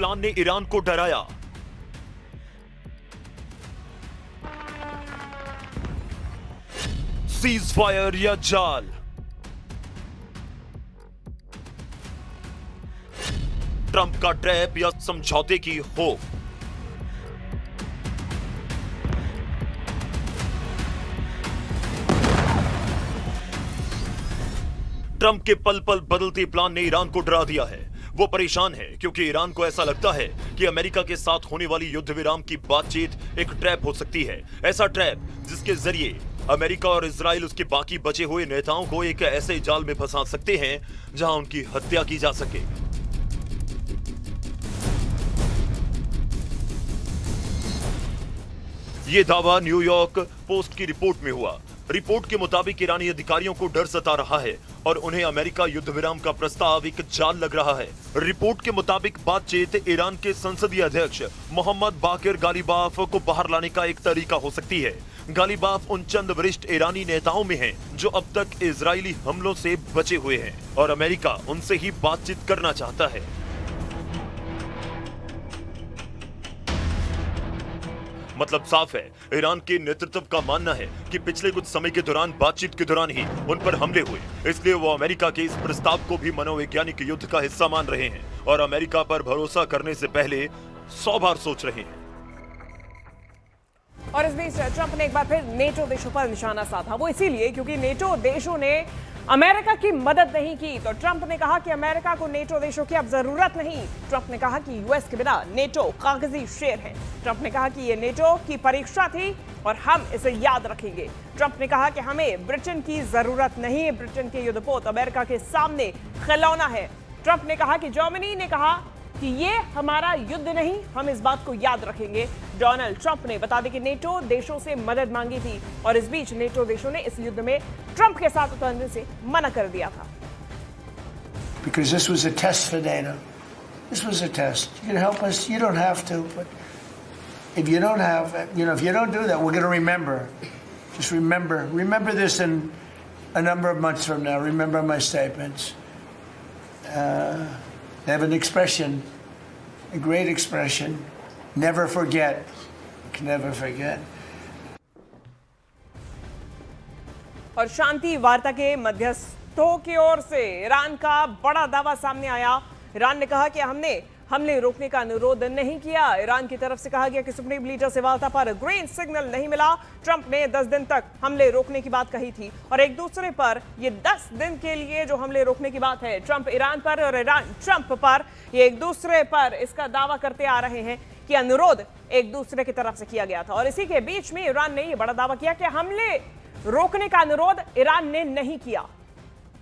Plan ने Iran को डराया। सीज फायर या जाल, ट्रंप का ट्रैप या समझौते की होप। ट्रंप के पल पल बदलते प्लान ने ईरान को डरा दिया है। वो परेशान है क्योंकि ईरान को ऐसा लगता है कि अमेरिका के साथ होने वाली युद्ध विराम की बातचीत एक ट्रैप हो सकती है। ऐसा ट्रैप जिसके जरिए अमेरिका और इजराइल उसके बाकी बचे हुए नेताओं को एक ऐसे जाल में फंसा सकते हैं जहां उनकी हत्या की जा सके। यह दावा न्यूयॉर्क पोस्ट की रिपोर्ट में हुआ। रिपोर्ट के मुताबिक ईरानी अधिकारियों को डर सता रहा है और उन्हें अमेरिका युद्ध विराम का प्रस्ताव एक जाल लग रहा है। रिपोर्ट के मुताबिक बातचीत ईरान के संसदीय अध्यक्ष मोहम्मद बाकिर गालिबाफ को बाहर लाने का एक तरीका हो सकती है। गालिबाफ उन चंद वरिष्ठ ईरानी नेताओं में हैं जो अब तक इजरायली हमलों से बचे हुए हैं और अमेरिका उनसे ही बातचीत करना चाहता है। मतलब साफ है, ईरान के नेतृत्व का मानना है कि पिछले कुछ समय के दौरान बातचीत के दौरान ही उन पर हमले हुए, इसलिए वो अमेरिका के इस प्रस्ताव को भी मनोवैज्ञानिक युद्ध का हिस्सा मान रहे हैं और अमेरिका पर भरोसा करने से पहले 100 बार सोच रहे हैं। और इस बीच ट्रंप ने एक बार फिर नेटो देशों पर निशाना साधा। वो इसीलिए क्योंकि नेटो देशों ने अमेरिका की मदद नहीं की। तो ट्रंप ने कहा कि अमेरिका को नेटो देशों की अब जरूरत नहीं। ट्रंप ने कहा कि यूएस के बिना नेटो कागजी शेर है। ट्रंप ने कहा कि ये नेटो की परीक्षा थी और हम इसे याद रखेंगे। ट्रंप ने कहा कि हमें ब्रिटेन की जरूरत नहीं है। ब्रिटेन के युद्धपोत अमेरिका के सामने खिलौना है। ट्रंप ने कहा कि जर्मनी ने कहा कि ये हमारा युद्ध नहीं, हम इस बात को याद रखेंगे। डोनाल्ड ट्रंप ने बता दें कि नेटो देशों से मदद मांगी थी और इस बीच नेटो देशों ने इस युद्ध में ट्रंप के साथ उतरने से मना कर दिया था। Because this was a test for NATO. This was a test. You can help us. You don't have to, but if you don't have, if you don't do that, we're going to remember. Just remember this in a number of months from now. Remember my statements. They have an expression, a great expression, never forget, never forget. और शांति वार्ता के मध्यस्थों की ओर से Iran का बड़ा दावा सामने आया। ईरान ने कहा कि हमने हमले रोकने का अनुरोध नहीं किया। ईरान की तरफ से कहा गया कि सुप्रीम लीडर से वार्ता पर ग्रीन सिग्नल नहीं मिला। ट्रंप ने 10 दिन तक हमले रोकने की बात कही थी और एक दूसरे पर ये 10 दिन के लिए जो हमले रोकने की बात है, ट्रंप ईरान पर और ईरान ट्रंप पर, ये एक दूसरे पर इसका दावा करते आ रहे हैं कि अनुरोध एक दूसरे की तरफ से किया गया था। और इसी के बीच में ईरान ने ये बड़ा दावा किया कि हमले रोकने का अनुरोध ईरान ने नहीं किया।